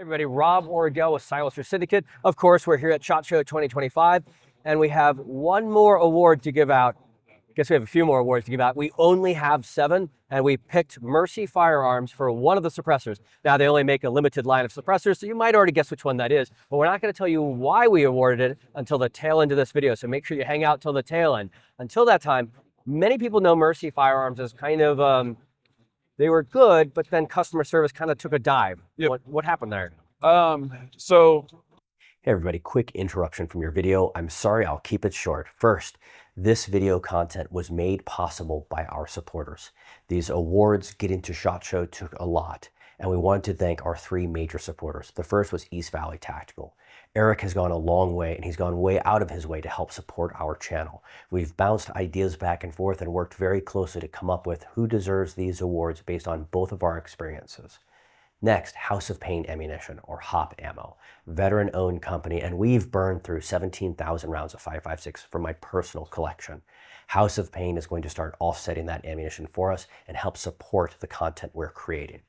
Everybody, Rob Orgel with Silencer Syndicate. Of course, we're here at SHOT Show 2025, and we have one more award to give out. I guess we have a few more awards to give out. We only have 7, and we picked Mercy Firearms for one of the suppressors. Now, they only make a limited line of suppressors, so you might already guess which one that is, but we're not going to tell you why we awarded it until the tail end of this video, so make sure you hang out till the tail end. Until that time, many people know Mercy Firearms as kind of, they were good, but then customer service kind of took a dive. Yep. What happened there? Hey everybody, quick interruption from your video. I'm sorry, I'll keep it short. First, this video content was made possible by our supporters. These awards getting to SHOT Show took a lot, and we wanted to thank our 3 major supporters. The first was East Valley Tactical. Eric has gone a long way, and he's gone way out of his way to help support our channel. We've bounced ideas back and forth and worked very closely to come up with who deserves these awards based on both of our experiences. Next, House of Pain Ammunition, or HOP Ammo, veteran-owned company, and we've burned through 17,000 rounds of 5.56 for my personal collection. House of Pain is going to start offsetting that ammunition for us and help support the content we're creating.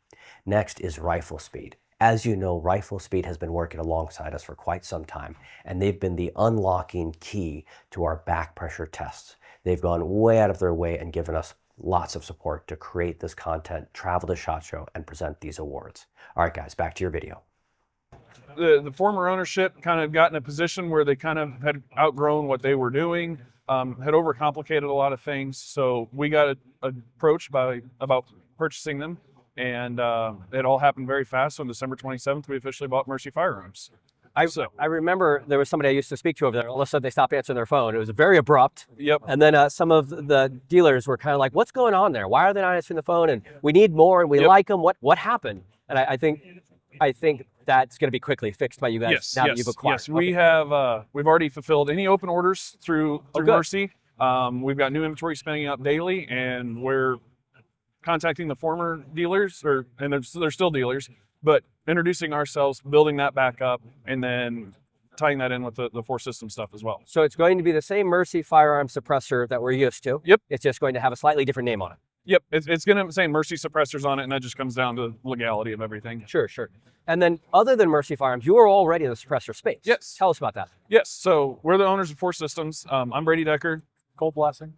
Next is Rifle Speed. As you know, Rifle Speed has been working alongside us for quite some time, and they've been the unlocking key to our back pressure tests. They've gone way out of their way and given us lots of support to create this content, travel to SHOT Show, and present these awards. All right, guys, back to your video. The former ownership kind of got in a position where they kind of had outgrown what they were doing, had overcomplicated a lot of things. So we got approached about purchasing them, and it all happened very fast. So on December 27th, we officially bought Mercy Firearms. I remember there was somebody I used to speak to over there. All of a sudden, they stopped answering their phone. It was very abrupt. Yep. And then some of the dealers were kind of like, "What's going on there? Why are they not answering the phone? And we need more, and we like them. What happened?" And I think that's going to be quickly fixed by you guys now that you've acquired. Yes, we have. We've already fulfilled any open orders through Mercy. We've got new inventory spinning up daily, and we're contacting the former dealers, and they're still dealers, but introducing ourselves, building that back up, and then tying that in with the 4-system stuff as well. So it's going to be the same Mercy Firearm suppressor that we're used to. Yep. It's just going to have a slightly different name on it. Yep. It's going to say Mercy Suppressors on it, and that just comes down to legality of everything. Sure. And then other than Mercy Firearms, you are already in the suppressor space. Yes. Tell us about that. Yes. So we're the owners of 4-systems. I'm Brady Decker. Cold Blasting.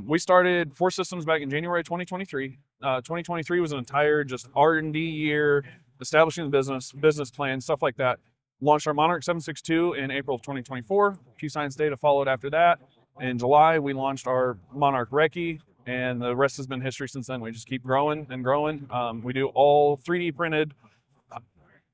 We started 4-systems back in January 2023. 2023 was an entire just R&D year, establishing the business plan, stuff like that. Launched our Monarch 762 in April of 2024. Q Science data followed after that. In July, we launched our Monarch Recce, and the rest has been history since then. We just keep growing and growing. We do all 3D printed,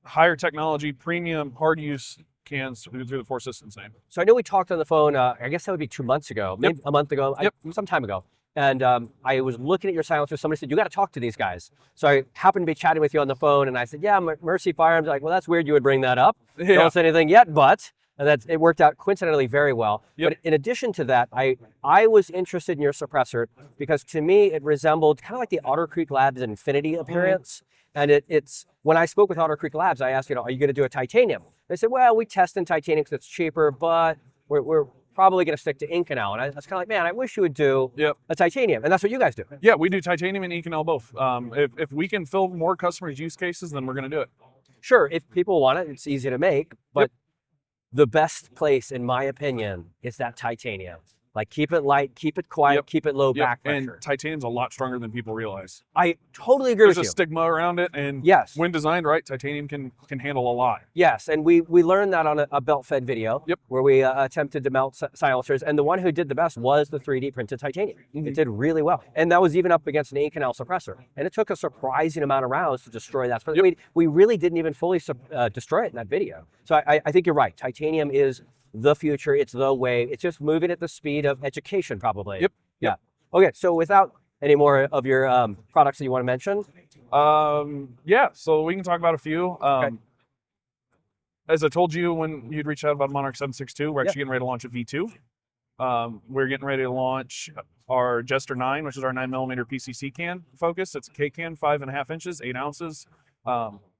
higher technology, premium, hard use cans through the 4-systems name. So I know we talked on the phone, I guess that would be 2 months ago, maybe a month ago, some time ago. And I was looking at your silencer. Somebody said, "You got to talk to these guys." So I happened to be chatting with you on the phone, and I said, "Yeah, Mercy Firearms." Like, well, that's weird you would bring that up. Yeah. Don't say anything yet, but it worked out coincidentally very well. Yep. But in addition to that, I was interested in your suppressor because to me it resembled kind of like the Otter Creek Labs Infinity appearance. And it's when I spoke with Otter Creek Labs, I asked, are you going to do a titanium? They said, well, we test in titanium because it's cheaper, but we're probably going to stick to Inconel. And I was kind of like, man, I wish you would do a titanium. And that's what you guys do. Yeah, we do titanium and Inconel both. If we can fill more customers' use cases, then we're going to do it. Sure, if people want it, it's easy to make, but the best place, in my opinion, is that titanium. Like, keep it light, keep it quiet, keep it low back pressure. And titanium's a lot stronger than people realize. I totally agree with you. There's a stigma around it, and when designed right, titanium can handle a lot. Yes, and we learned that on a belt-fed video where we attempted to melt silencers, and the one who did the best was the 3D printed titanium. It did really well, and that was even up against an Inconel suppressor, and it took a surprising amount of rounds to destroy that. We really didn't even fully destroy it in that video. So I think you're right. Titanium is the future. It's the way. It's just moving at the speed of education, probably. Yep. Yeah. Okay. So without any more of your products that you want to mention, so we can talk about a few. As I told you when you'd reached out about Monarch 762, we're actually getting ready to launch a V2. We're getting ready to launch our Jester 9, which is our 9mm PCC can focus. It's a K can, 5.5 inches, 8 ounces.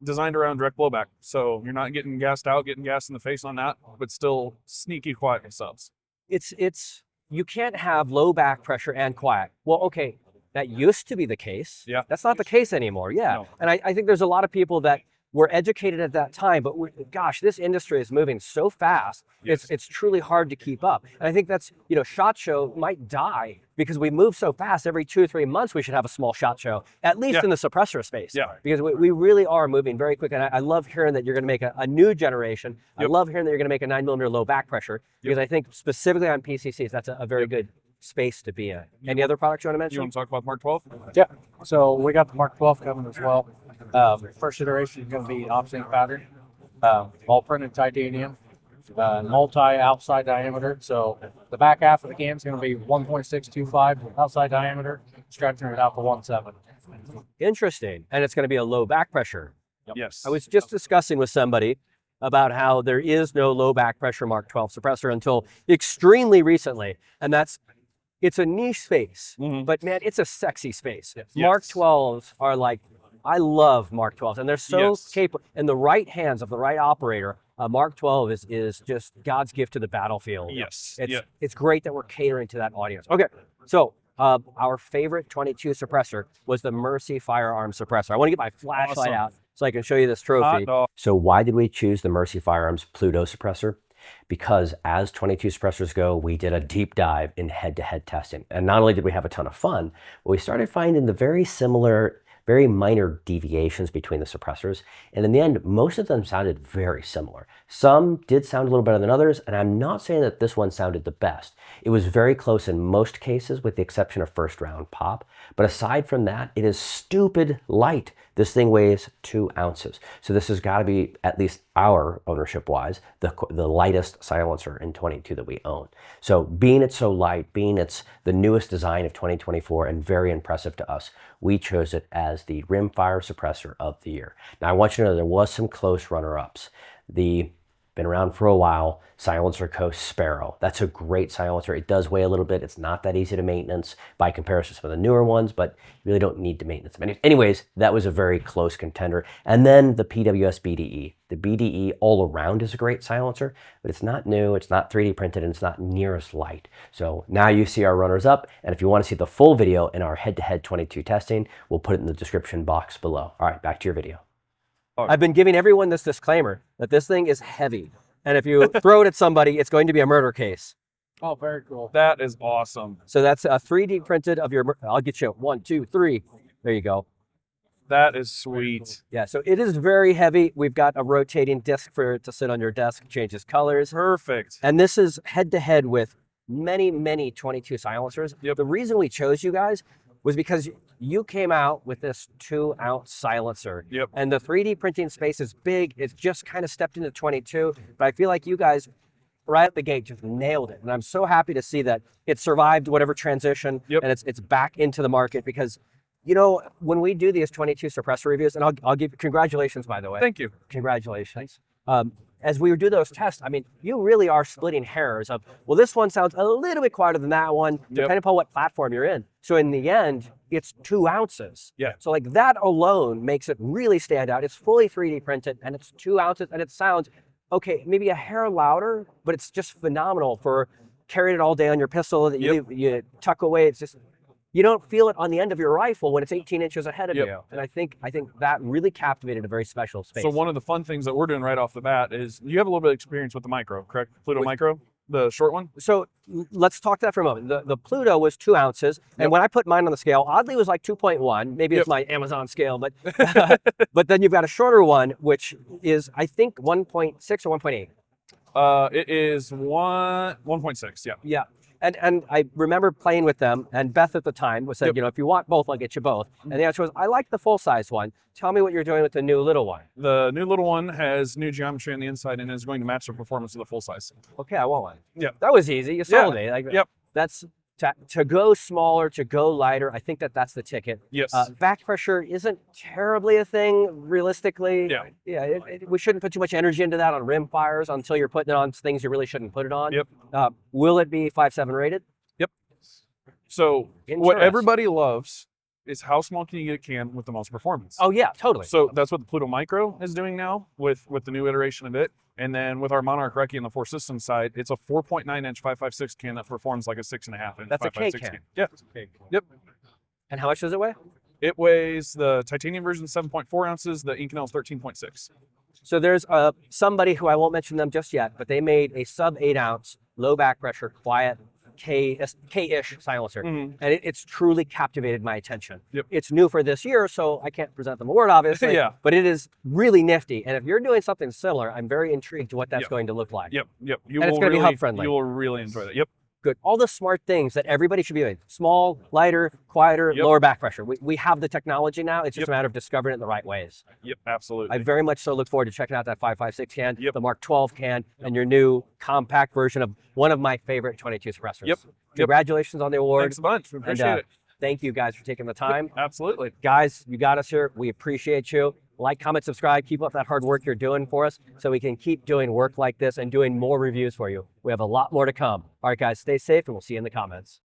Designed around direct blowback, so you're not getting gassed out, getting gas in the face on that, but still sneaky quiet subs. It's you can't have low back pressure and quiet. Well, okay, that used to be the case. Yeah, that's not the case anymore. Yeah, no. And I think there's a lot of people that were educated at that time, but gosh, this industry is moving so fast. Yes. It's truly hard to keep up. And I think that's, SHOT Show might die because we move so fast. Every 2 or 3 months, we should have a small SHOT Show, at least in the suppressor space. Yeah. Because we really are moving very quick. And I love hearing that you're going to make a new generation. I love hearing that you're going to make a 9mm low back pressure, because I think specifically on PCCs, that's a very good space to be in. Any other products you want to mention? You want to talk about Mark 12? Yeah. So we got the Mark 12 coming as well. First iteration is going to be opposite pattern, all printed titanium, multi outside diameter. So the back half of the can is going to be 1.625 outside diameter, stretching it out to 1.7. Interesting. And it's going to be a low back pressure. Yes. I was just discussing with somebody about how there is no low back pressure Mark 12 suppressor until extremely recently. And it's a niche space, but man, it's a sexy space. Yes. Mark 12s are like, I love Mark 12s, and they're so capable. In the right hands of the right operator, Mark 12 is just God's gift to the battlefield. Yes. It's great that we're catering to that audience. Okay, so our favorite 22 suppressor was the Mercy Firearms suppressor. I want to get my flashlight out so I can show you this trophy. So why did we choose the Mercy Firearms Pluto suppressor? Because as 22 suppressors go, we did a deep dive in head-to-head testing. And not only did we have a ton of fun, but we started finding the very similar, very minor deviations between the suppressors. And in the end, most of them sounded very similar. Some did sound a little better than others, and I'm not saying that this one sounded the best. It was very close in most cases, with the exception of first round pop. But aside from that, it is stupid light. This thing weighs 2 ounces. So this has got to be, at least our ownership-wise, the lightest silencer in 22 that we own. So being it's so light, being it's the newest design of 2024 and very impressive to us, we chose it as the Rimfire suppressor of the year. Now I want you to know there was some close runner-ups. Been around for a while, Silencer Coast Sparrow. That's a great silencer. It does weigh a little bit. It's not that easy to maintenance by comparison to some of the newer ones, but you really don't need to maintenance them. Anyways, that was a very close contender. And then the PWS BDE. The BDE all around is a great silencer, but it's not new, it's not 3D printed, and it's not near as light. So now you see our runners up, and if you want to see the full video in our head-to-head 22 testing, we'll put it in the description box below. All right, back to your video. I've been giving everyone this disclaimer that this thing is heavy. And if you throw it at somebody, it's going to be a murder case. Oh, very cool. That is awesome. So that's a 3D printed of your, I'll get you 1, 2, 3. There you go. That is sweet. Yeah, so it is very heavy. We've got a rotating disc for it to sit on your desk, changes colors. Perfect. And this is head-to-head with many, many 22 silencers. Yep. The reason we chose you guys was because you came out with this 2-ounce silencer. Yep. And the 3D printing space is big. It's just kind of stepped into 22. But I feel like you guys, right at the gate, just nailed it. And I'm so happy to see that it survived whatever transition. Yep. And it's back into the market because, when we do these 22 suppressor reviews, and I'll give you congratulations, by the way. Thank you. Congratulations. As we do those tests, I mean, you really are splitting hairs of, well, this one sounds a little bit quieter than that one, depending upon what platform you're in. So in the end, it's 2 ounces. Yeah. So like that alone makes it really stand out. It's fully 3D printed and it's 2 ounces and it sounds, okay, maybe a hair louder, but it's just phenomenal for carrying it all day on your pistol that you tuck away. It's just, you don't feel it on the end of your rifle when it's 18 inches ahead of you. And I think that really captivated a very special space. So one of the fun things that we're doing right off the bat is you have a little bit of experience with the micro, correct? Pluto Micro, the short one? So let's talk that for a moment. The Pluto was 2 ounces. And when I put mine on the scale, oddly it was like 2.1. Maybe it's my Amazon scale, but but then you've got a shorter one, which is, I think, 1.6 or 1.8. It is 1.6, yeah. Yeah. And I remember playing with them, and Beth at the time was said, if you want both, I'll get you both. And the answer was, I like the full-size one. Tell me what you're doing with the new little one. The new little one has new geometry on the inside and is going to match the performance of the full size. Okay, I want one. Yeah. That was easy. You sold me. Yep. That's to go smaller, to go lighter. I think that's the ticket. Yes. Back pressure isn't terribly a thing, realistically. Yeah. Yeah. We shouldn't put too much energy into that on rim fires until you're putting it on things you really shouldn't put it on. Yep. Will it be 5.7 rated? Yep. So what everybody loves is how small can you get a can with the most performance? Oh yeah, totally. So that's what the Pluto Micro is doing now with the new iteration of it. And then with our Monarch Recce on the 4 Systems side, it's a 4.9-inch 5.56 can that performs like a 6.5-inch. That's a K 5.56 can. Yeah. Okay. Yep. And how much does it weigh? It weighs, the titanium version 7.4 ounces, the Inconel is 13.6. So there's somebody who I won't mention them just yet, but they made a sub 8 ounce, low back pressure, quiet K-ish silencer, and it's truly captivated my attention. Yep. It's new for this year, so I can't present them award, obviously. Yeah. But it is really nifty, and if you're doing something similar, I'm very intrigued to what that's going to look like. Yep. And it's going to be hub friendly. You will really enjoy that. Yep. Good. All the smart things that everybody should be doing. Small, lighter, quieter, lower back pressure. We have the technology now. It's just a matter of discovering it in the right ways. Yep, absolutely. I very much so look forward to checking out that 5.56 can, the Mark 12 can, and your new compact version of one of my favorite 22 suppressors. Yep. Congratulations on the award. Thanks a bunch. We appreciate it. Thank you guys for taking the time. Absolutely. Guys, you got us here. We appreciate you. Like, comment, subscribe. Keep up that hard work you're doing for us so we can keep doing work like this and doing more reviews for you. We have a lot more to come. All right, guys, stay safe, and we'll see you in the comments.